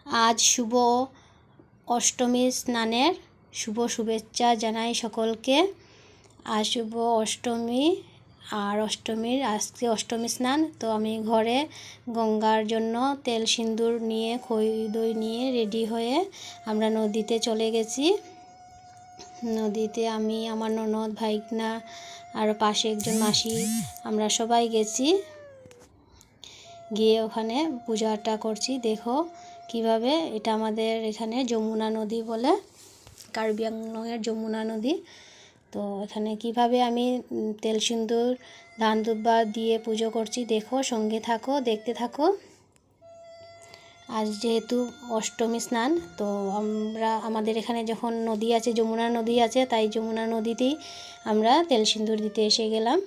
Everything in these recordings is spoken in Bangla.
আজ শুভ অষ্টমী স্নানের শুভ শুভেচ্ছা জানাই সকলকে। আজ শুভ অষ্টমী, আর আজকে অষ্টমী স্নান। তো আমি ঘরে গঙ্গার জন্য তেল সিঁদুর নিয়ে খই দই নিয়ে রেডি হয়ে আমরা নদীতে চলে গেছি। নদীতে আমি, আমার ননদ, ভাইকনা আর পাশে একজন মাসি, আমরা সবাই গেছি। গিয়ে ওখানে পূজাটা করছি। দেখো কিভাবে, এটা আমাদের এখানে যমুনা নদী বলে, কার্বি আংলংয়ের যমুনা নদী। তো এখানে কিভাবে আমি তেল সিঁদুর ধান দুব্বা দিয়ে পুজো করছি দেখো, সঙ্গে থাকো, দেখতে থাকো। আজ যেহেতু অষ্টমী স্নান, তো আমাদের এখানে যখন নদী আছে, যমুনা নদী আছে, তাই যমুনা নদীতেই আমরা তেল সিঁদুর দিতে এসে গেলাম।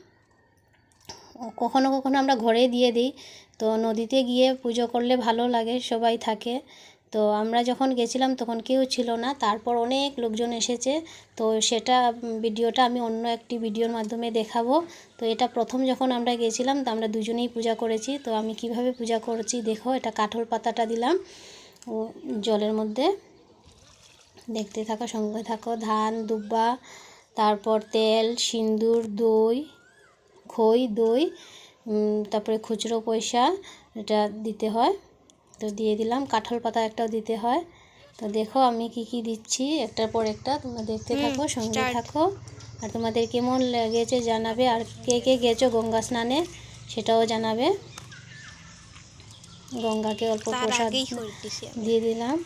কখনো কখনো আমরা ঘরে দিয়ে দিই, তো নদীতে গিয়ে পুজো করলে ভালো লাগে, সবাই থাকে। তো আমরা যখন গেছিলাম তখন কেউ ছিল না, তারপর অনেক লোকজন এসেছে। তো সেটা ভিডিওটা আমি অন্য একটি ভিডিওর মাধ্যমে দেখাবো। তো এটা প্রথম যখন আমরা গেছিলাম, তো আমরা দুজনেই পূজা করেছি। তো আমি কিভাবে পূজা করছি দেখো, এটা কাঠল পাতাটা দিলাম জলের মধ্যে, দেখতে থাকো, সঙ্গে থাকো। ধান দুব্বা, তারপর তেল সিঁদুর, দই, খই দই, তারপরে খুচরো পয়সা এটা দিতে হয়। তো দিয়ে দিলাম, কাঁঠাল পাতা একটাও দিতে হয়। তো দেখো আমি কি দিচ্ছি একটার পর একটা, তোমরা দেখতে থাকো, সঙ্গে থাকো। আর তোমাদের কেমন লেগেছে জানাবে, আর কে কে গেছো গঙ্গা স্নানে সেটাও জানাবে। গঙ্গাকে অল্প প্রসাদ দিয়ে দিলাম,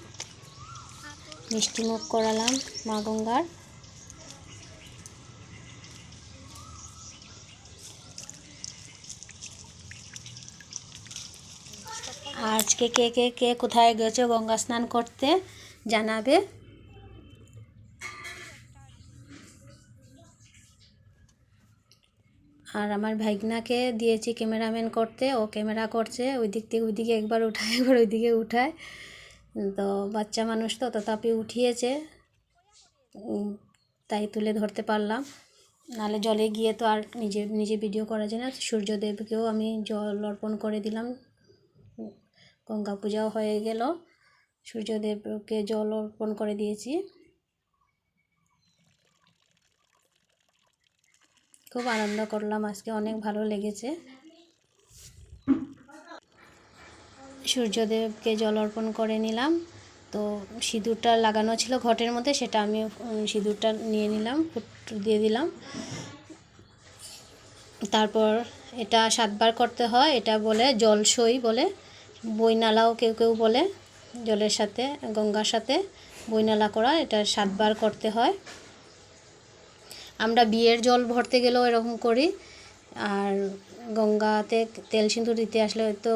মিষ্টি মুখ করালাম মা গঙ্গার। আজকে কে কে কে কোথায় গেছো গঙ্গা স্নান করতে জানাবে। আর আমার ভাইগনাকে দিয়েছি ক্যামেরাম্যান করতে, ও ক্যামেরা করছে, ওই দিক থেকে ওইদিকে একবার উঠায়, একবার ওইদিকে উঠায়। তো বাচ্চা মানুষ তো, তথাপি উঠিয়েছে, তাই তুলে ধরতে পারলাম। নাহলে জলে গিয়ে তো আর নিজে নিজে ভিডিও করা যায় না। সূর্যদেবকেও আমি জল অর্পণ করে দিলাম, গঙ্গা পূজাও হয়ে গেল, সূর্যদেবকে জল অর্পণ করে দিয়েছি। খুব আনন্দ করলাম আজকে, অনেক ভালো লেগেছে। সূর্যদেবকে জল অর্পণ করে নিলাম। তো সিঁদুরটা লাগানো ছিল ঘটের মধ্যে, সেটা আমি সিঁদুরটা নিয়ে নিলাম, ফুট দিয়ে দিলাম। তারপর এটা 7 বার করতে হয়, এটা বলে জলসই বলে, বইনালাও কেউ কেউ বলে। জলের সাথে, গঙ্গার সাথে বইনালা করা, এটা 7 বার করতে হয়। আমরা বিয়ের জল ভরতে গেলেও এরকম করি। আর গঙ্গাতে তেল সিঁদুর দিতে আসলে তো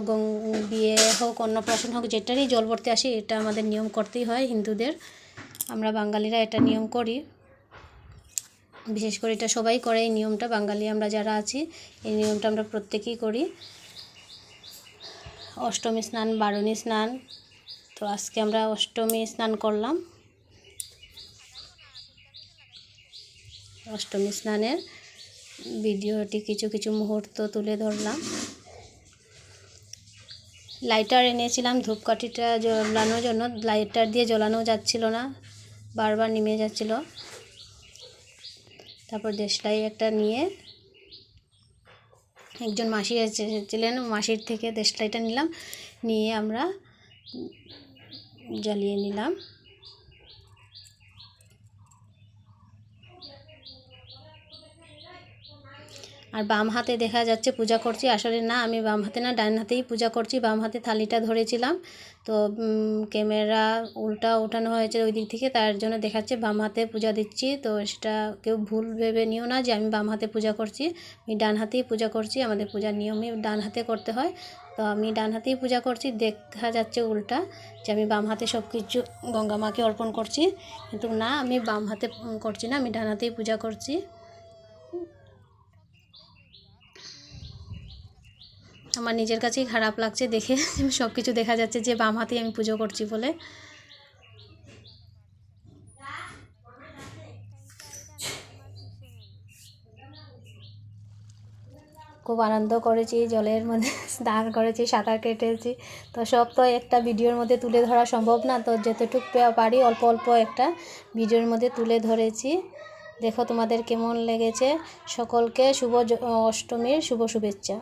বিয়ে হোক, অন্নপ্রাশন হোক, যেটারই জল ভরতে আসি, এটা আমাদের নিয়ম করতেই হয় হিন্দুদের। আমরা বাঙালিরা এটা নিয়ম করি, বিশেষ করে এটা সবাই করে এই নিয়মটা। বাঙালি আমরা যারা আছি, এই নিয়মটা আমরা প্রত্যেকেই করি। অষ্টমী স্নান, বারুণী স্নান, তো আজকে আমরা অষ্টমী স্নান করলাম। অষ্টমী স্নানের ভিডিওটি কিছু কিছু মুহূর্ত তুলে ধরলাম। লাইটার এনেছিলাম ধূপকাঠিটা জ্বালানোর জন্য, লাইটার দিয়ে জ্বালানো যাচ্ছিল না, বারবার নিমে যাচ্ছিল। তারপর দেশলাই একটা নিয়ে, একজন মাসি এসেছিলেন, মাসির থেকে দেশলাইটা নিলাম, নিয়ে আমরা জ্বালিয়ে নিলাম। আর বাম হাতে দেখা যাচ্ছে পূজা করছি, আসলে না, আমি বাম হাতে না, ডান হাতেই পূজা করছি। বাম হাতে থালিটা ধরেছিলাম, তো ক্যামেরা উল্টা ওঠানো হয়েছে ওই দিক থেকে, তার জন্য দেখাচ্ছে বাম হাতে পূজা দিচ্ছি। তো সেটা কেউ ভুল ভেবে নিও না যে আমি বাম হাতে পূজা করছি, আমি ডান হাতেই পূজা করছি। আমাদের পূজার নিয়মই ডান হাতে করতে হয়, তো আমি ডান হাতেই পূজা করছি। দেখা যাচ্ছে উল্টা যে আমি বাম হাতে সব কিছু গঙ্গা মাকে অর্পণ করছি, কিন্তু না, আমি বাম হাতে করছি না, আমি ডান হাতেই পূজা করছি। আমার নিজের কাছেই খারাপ লাগছে দেখে, সব কিছু দেখা যাচ্ছে যে বাম হাতেই আমি পুজো করছি বলে। খুব আনন্দ করেছি, জলের মধ্যে স্নান করেছি, সাঁতার কেটেছি। তো সব তো একটা ভিডিওর মধ্যে তুলে ধরা সম্ভব না, তো যতটুকু পারি অল্প অল্প একটা ভিডিওর মধ্যে তুলে ধরেছি। দেখো তোমাদের কেমন লেগেছে। সকলকে শুভ অষ্টমীর শুভ শুভেচ্ছা।